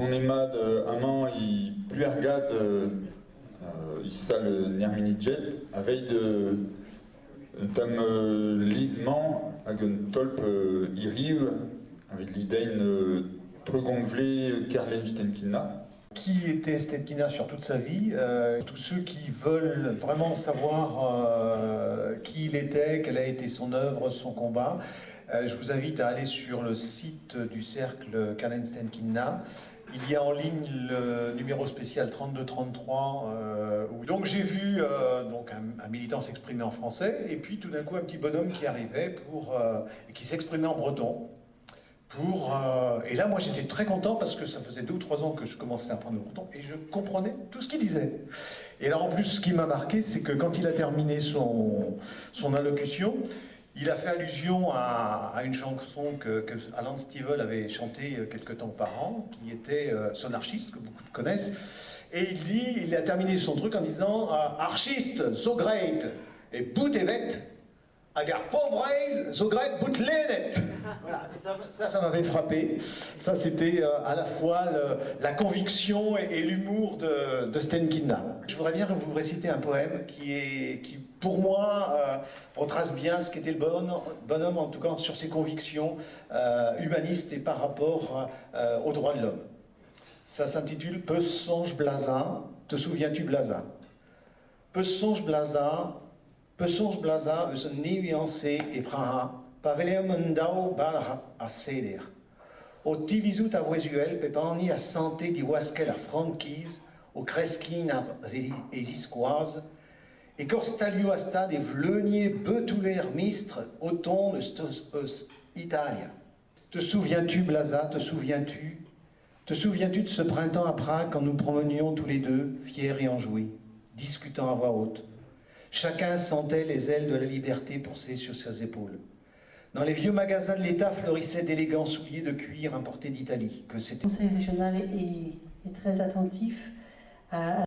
mon Emad Amant, il plus regarde, il sale Nerminidjet, avec de tam lidman, avec un tolp irive, avec l'idée tregonvlé Karlen Stenkina. Qui était Stenkina sur toute sa vie? Tous ceux qui veulent vraiment savoir qui il était, quelle a été son œuvre, son combat, je vous invite à aller sur le site du cercle Karlen Stenkina. Il y a en ligne le numéro spécial 3233. Donc j'ai vu donc un militant s'exprimer en français, et puis tout d'un coup un petit bonhomme qui arrivait et qui s'exprimait en breton. Et là, moi, j'étais très content parce que ça faisait 2 ou 3 ans que je commençais à apprendre le breton et je comprenais tout ce qu'il disait. Et là, en plus, ce qui m'a marqué, c'est que quand il a terminé son allocution, il a fait allusion à une chanson que Alan Stivell avait chantée quelque temps auparavant, qui était Sonarchiste, que beaucoup connaissent. Et il a terminé son truc en disant Archiste, so great, et bout evet. Agar pauvreise, so great but lenet. Voilà, ça m'avait frappé. Ça, c'était à la fois la conviction et l'humour de Stenkina. Je voudrais bien vous réciter un poème qui pour moi, retrace bien ce qu'était le bonhomme, en tout cas sur ses convictions humanistes et par rapport aux droits de l'homme. Ça s'intitule « Peu songe Blazin, te souviens-tu Blazin ?» Peu songe Blazin, un nuancé et praha, paveleum undao balra a seder. Au tivisut a voisuel, pepani a santé di waskel a franquise, au cresquin a esisquoise, et corstalio asta des vleuniers betouler mistre, auton de stos Italia. Te souviens-tu, Blaza, te souviens-tu de ce printemps à Prague quand nous promenions tous les deux, fiers et enjoués, discutant à voix haute? Chacun sentait les ailes de la liberté pousser sur ses épaules. Dans les vieux magasins de l'État fleurissaient d'élégants souliers de cuir importés d'Italie. Le conseil régional est très attentif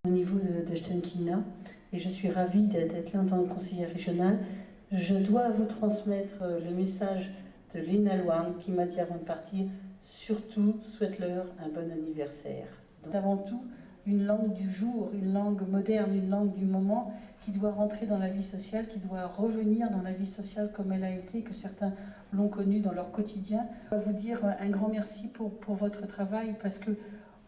au niveau de Stenkina et je suis ravie d'être là en tant que conseillère régionale. Je dois vous transmettre le message de Lina Loan qui m'a dit avant de partir, surtout souhaite-leur un bon anniversaire. Donc, avant tout, une langue du jour, une langue moderne, une langue du moment qui doit rentrer dans la vie sociale, qui doit revenir dans la vie sociale comme elle a été, que certains l'ont connue dans leur quotidien. Je dois vous dire un grand merci pour votre travail parce que,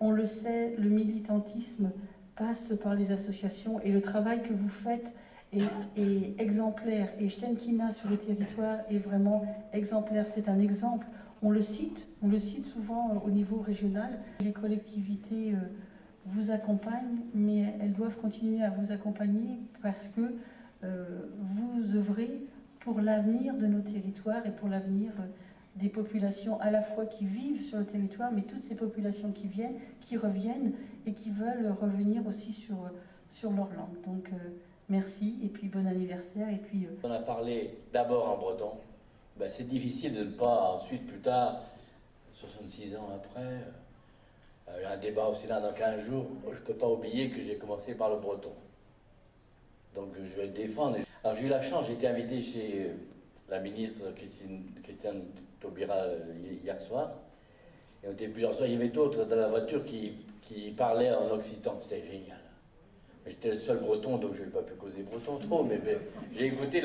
on le sait, le militantisme passe par les associations et le travail que vous faites est exemplaire. Et Stenkina sur le territoire est vraiment exemplaire, c'est un exemple. On le cite souvent au niveau régional. Les collectivités vous accompagnent, mais elles doivent continuer à vous accompagner parce que vous œuvrez pour l'avenir de nos territoires et pour l'avenir des populations à la fois qui vivent sur le territoire, mais toutes ces populations qui viennent, qui reviennent et qui veulent revenir aussi sur leur langue. Donc merci et puis bon anniversaire. Et puis, On a parlé d'abord en breton. Ben, c'est difficile de ne pas ensuite, plus tard, 66 ans après, un débat au Sénat dans 15 jours, je ne peux pas oublier que j'ai commencé par le breton. Donc je vais le défendre. Alors j'ai eu la chance, j'ai été invité chez la ministre Christiane Taubira hier soir. Et on était plusieurs soirs, il y avait d'autres dans la voiture qui parlaient en occitan, c'était génial. J'étais le seul breton, donc je n'ai pas pu causer breton trop, mais j'ai écouté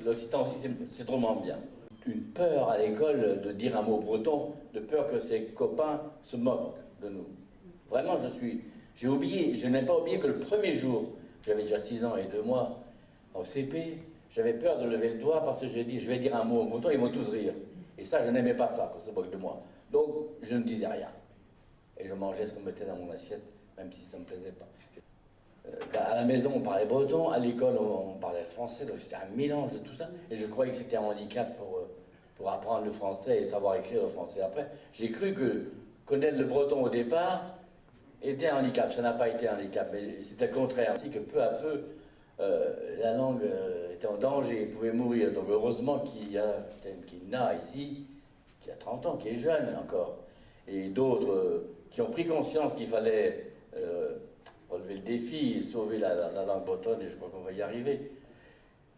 l'occitan aussi, c'est drôlement bien. Une peur à l'école de dire un mot breton, de peur que ses copains se moquent de nous. Vraiment, j'ai oublié, je n'ai pas oublié que le premier jour, j'avais déjà 6 ans et 2 mois, au CP, j'avais peur de lever le doigt parce que j'ai dit, je vais dire un mot breton, ils vont tous rire. Et ça, je n'aimais pas ça, qu'on se moque de moi. Donc, je ne disais rien. Et je mangeais ce qu'on mettait dans mon assiette, même si ça ne me plaisait pas. À la maison, on parlait breton, à l'école, on parlait français, donc c'était un mélange de tout ça. Et je croyais que c'était un handicap pour apprendre le français et savoir écrire le français après. J'ai cru que connaître le breton au départ était un handicap. Ça n'a pas été un handicap, mais c'était le contraire. Ainsi que peu à peu, la langue était en danger et pouvait mourir. Donc heureusement qu'il y a Stenkina ici, qui a 30 ans, qui est jeune encore, et d'autres qui ont pris conscience qu'il fallait relever le défi et sauver la langue bretonne, et je crois qu'on va y arriver.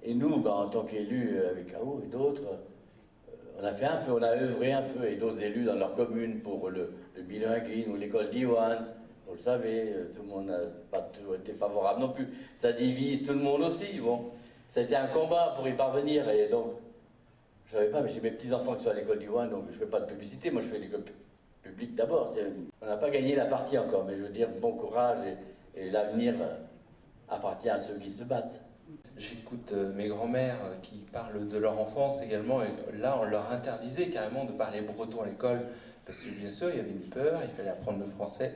Et nous, en tant qu'élus avec AO et d'autres, on a fait un peu, on a œuvré un peu, et d'autres élus dans leur commune pour le bilinguisme ou l'école d'Iwan. Vous le savez, tout le monde n'a pas toujours été favorable non plus. Ça divise tout le monde aussi. Bon, ça a été un combat pour y parvenir. Et donc, je ne savais pas, mais j'ai mes petits-enfants qui sont à l'école d'Iwan, donc je ne fais pas de publicité. Moi, je fais l'école publique d'abord. On n'a pas gagné la partie encore, mais je veux dire, bon courage et l'avenir appartient à ceux qui se battent. J'écoute mes grands-mères qui parlent de leur enfance également, et là, on leur interdisait carrément de parler breton à l'école, parce que bien sûr, il y avait une peur, il fallait apprendre le français.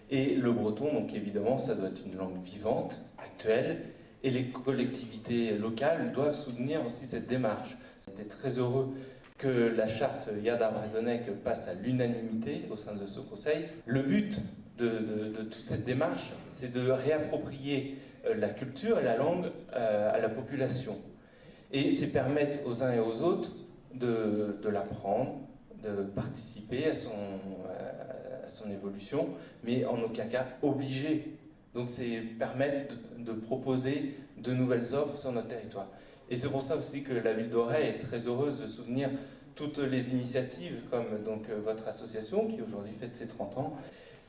Et le breton, donc évidemment, ça doit être une langue vivante, actuelle, et les collectivités locales doivent soutenir aussi cette démarche. J'étais très heureux que la charte Yad Armazenek passe à l'unanimité au sein de ce conseil. Le but de toute cette démarche, c'est de réapproprier la culture et la langue à la population. Et c'est permettre aux uns et aux autres de l'apprendre, de participer à son évolution, mais en aucun cas obligé. Donc c'est permettre de proposer de nouvelles offres sur notre territoire. Et c'est pour ça aussi que la ville d'Auray est très heureuse de soutenir toutes les initiatives, comme donc votre association qui aujourd'hui fête ses 30 ans.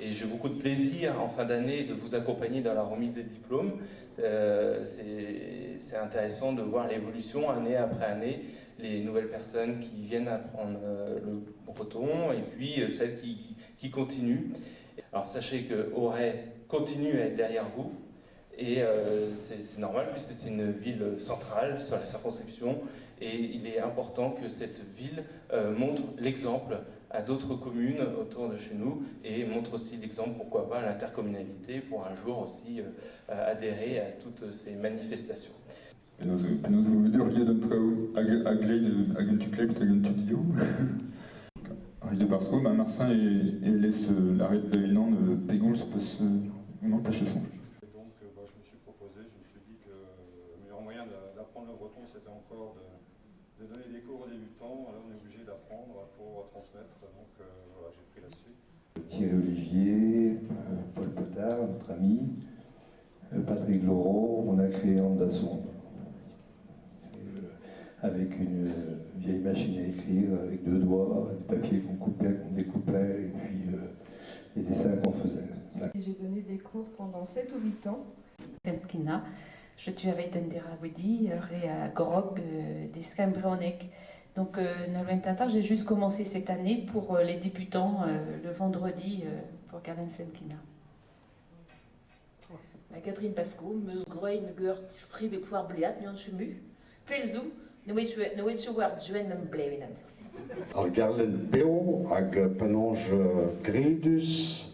Et j'ai beaucoup de plaisir en fin d'année de vous accompagner dans la remise des diplômes. C'est intéressant de voir l'évolution année après année, les nouvelles personnes qui viennent apprendre le breton et puis celles qui continuent. Alors sachez que Auray continue à être derrière vous et c'est normal puisque c'est une ville centrale sur la circonscription et il est important que cette ville montre l'exemple à d'autres communes autour de chez nous et montre aussi l'exemple, pourquoi pas, à l'intercommunalité pour un jour aussi adhérer à toutes ces manifestations. De Barsko, Marsin et laisse l'arrêt de Bénan de Pégol sur non pas chez change. Donc je me suis proposé, je me suis dit que le meilleur moyen d'apprendre le breton c'était encore de donner des cours aux débutants. Alors on est obligé d'apprendre pour transmettre, donc voilà, j'ai pris la suite. Thierry Olivier, Paul Potard, notre ami, Patrick Laureau, on a créé Andasson. Avec une vieille machine à écrire, avec 2 doigts, du papier qu'on coupait, qu'on découpait, et puis les dessins qu'on faisait. J'ai donné des cours pendant 7 ou 8 ans. Kina, je suis avec Dendera Wedi et Gorog des Scambreonek. Donc, j'ai juste commencé cette année pour les débutants le vendredi pour Galen Senkina. Catherine Pasco, me groei me geur fribe poir bliat, mian chumu, pelzou. Nu weet je waar Joen me blij in Al garlen beo ag penonge gredus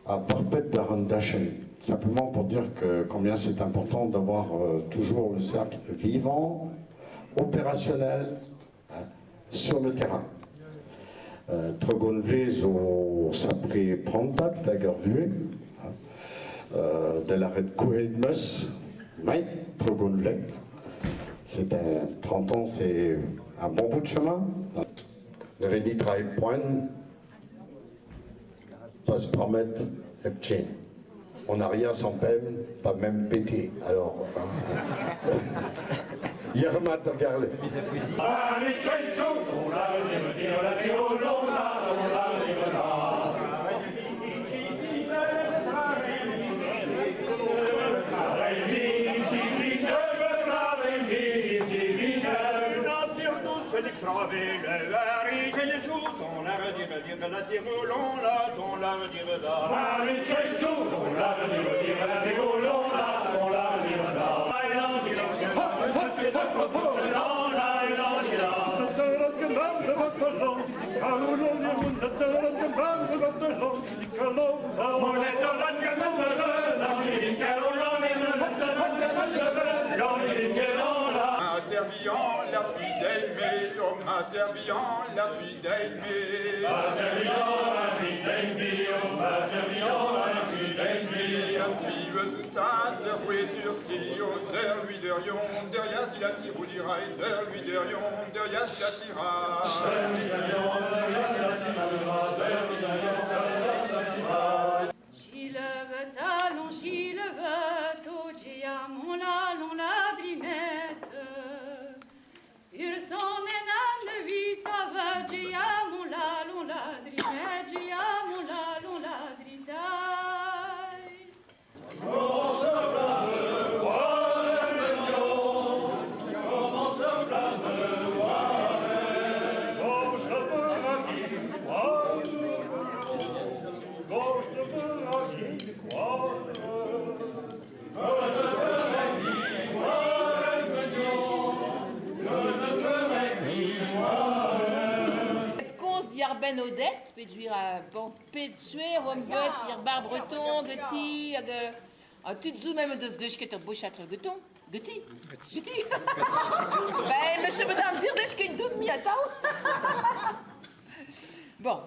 à parpet d'Arandachen. Simplement pour dire que combien c'est important d'avoir toujours le cercle vivant, opérationnel, sur le terrain. Trogonvez au sapri prontat d'agarvue, de l'arrêt de Couedmus, mais Trogonvez. C'est 30 ans, c'est un bon bout de chemin. Le Véni travaille point, pas se permettre le petit. On n'a rien sans peine, pas même pété. Alors, hier matin, regardez. Interviant la truie d'Aimé. Interviant la truie d'Aimé. Interviant la truie d'Aimé. Active ta de rouler durci, der lui derion, derrière il attire ou dirail, der lui derion, derrière il attira. Der lui derion, derrière il attira, der lui derion, derrière il attira. J'y lève talon, j'y lève tout, j'y a mon allon la drimette. Il s'en est un de vis ben Odette, péduire à bon pétuer, rombot, ir bar breton, guti, tu te même de ce que tu bouchâtre guton. Guti? Guti? Ben, monsieur, madame, zir de ce qu'il doute mi à bon.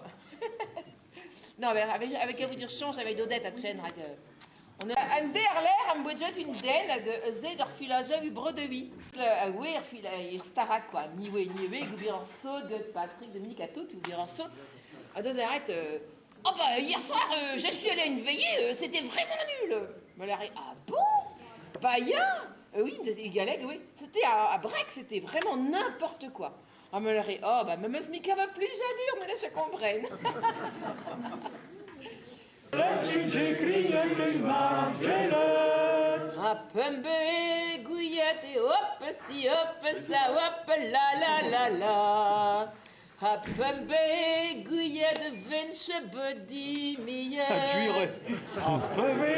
Non, mais avec à vous dire change avec Odette à chaîne. On a un derrière, un budget, une den, de der filage u bredeuil. Oui, il starak quoi. Ni oui, goubir en saut de Patrick, Dominique à tout, goubir en saut. À deux arrêtes. Oh bah hier soir, je suis allée à une veillée, c'était vraiment nul. Me l'arrêt. Ah bon? Bah ya. Oui, il galègue, oui. C'était à Breck, c'était vraiment n'importe quoi. Ah me l'arrêt. Oh bah même Mika va plus à dire, me laisse comprendre. Apembe, gouillette, hop, si, hop, ça, hop, la, la, la, la. Apembe, gouillette, venche, body, miette. Apembe,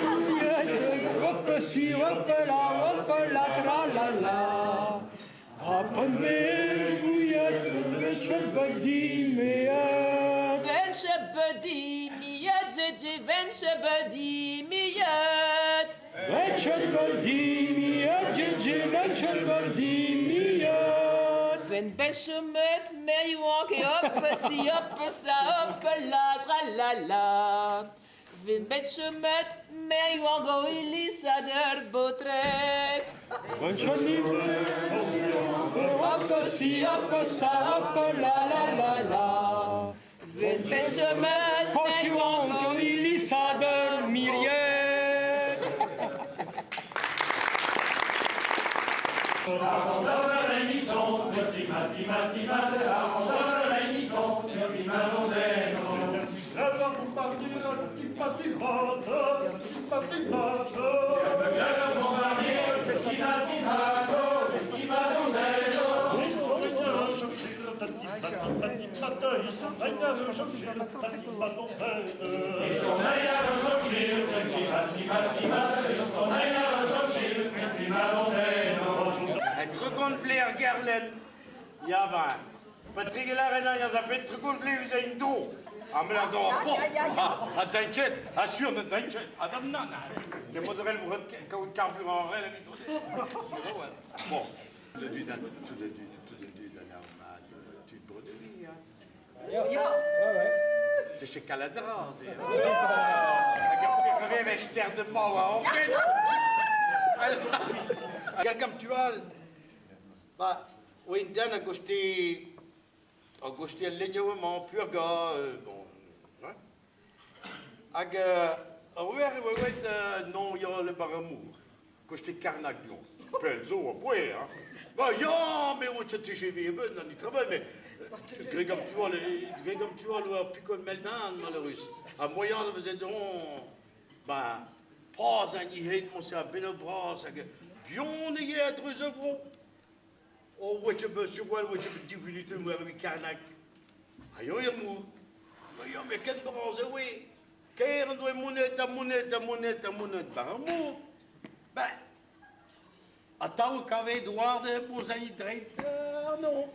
gouillette, hop, si, hop, la, tra, la, la. Apembe, gouillette, venche, body, miette. Venche, body, miette, j'ai venche, body, miette. Venture body, miette, j'ai venture body, miette. Ven bechemet, mais wank hop, si hop, ça hop, la tra la la. Ven bechemet, mais wank go ilisa der botret. Venture hop, si hop, ça hop, la la la la. Ven bechemet, mais wank go ilisa der myriette. Arrondeur la réunisson, petit mati, arrondeur la réunisson, petit madondeno. La blanc pour partir, petit mati, petit bien le bombardier, petit mati, madondeno. Ils sont venus chercher le petit ils sont venus chercher le petit madondeno. Ils sont venus chercher le petit ils sont venus chercher le petit madondeno. Terugkomt Gerlen. Ja, maar. Patrick Larena, ja, dat bent terugkomt zijn doel. Maar dan op. Attention, assure de attention. Adam nan. Je moet wel voor carburant rijden. Bon. De du dan tu te bredouilles. Ja. Het is een caladras. Ik heb weer ster de mouwen. Quelqu'un tu as. Bah, oui, Dan a gosté le lignement, purga, bon, hein. Ag, non, il y a le baramour, gosté Carnac, non, Pelzo, ouais, hein. Bah, ya, mais on s'est TGV, ben, on y travaille, mais, Grégam, tu vois, le picole meldan, malheureux, à moyen de vous donc, bah, pas un yéhen, mon c'est à Benobras, bien, il y a deux euros. Oh, wat je busje wel, wat je die minuten maar wie Carnac. Ayo je moe. Maar ja, maar ken toch al zo weer. Keren door moneta, baramour. Ben, attends, quand we douarde pour ça y traite, non.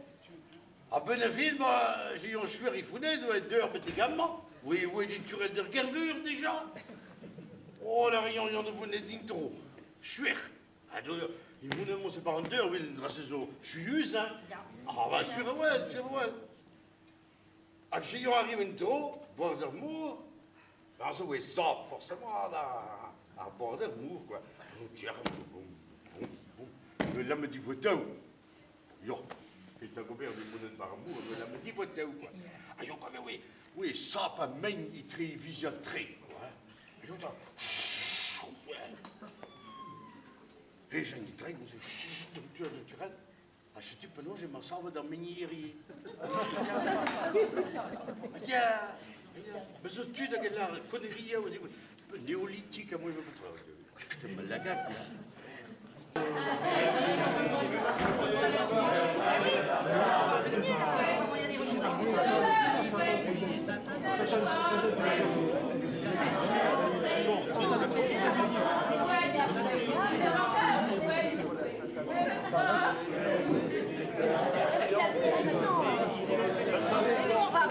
À Bonneville, moi, j'ai un chouer rifounet, doit être deux petits gamins. Oui, d'une turelle de gravure déjà. Oh, là, rien, y'en a vous n'êtes trop. Chouer. Moi, c'est pas un deux, oui, je suis usé, hein. Ah, bah, je suis heureux. Ah, si on arrive une trop, bord d'amour, ben, ça, oui, ça, forcément, à bord d'amour, quoi. Mais là, me dit photo. Yo, et t'as combien de monde par amour, mais là, me dit photo, quoi. Ah, yo, quand même, oui, ça, pas même, il très vision très, quoi. Et yo, et j'ai une traîne, c'est structure naturelle. Ah, je dis, non, j'ai ma salve dans mes niéries. Mais je tue de la connerie, néolithique, à moi, je me la gâte. On va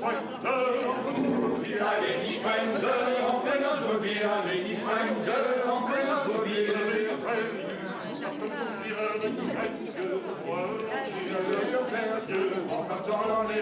Freunde, alle die Freunde, Onkel Azobir, alle die Freunde, Onkel Azobir. En partant dans les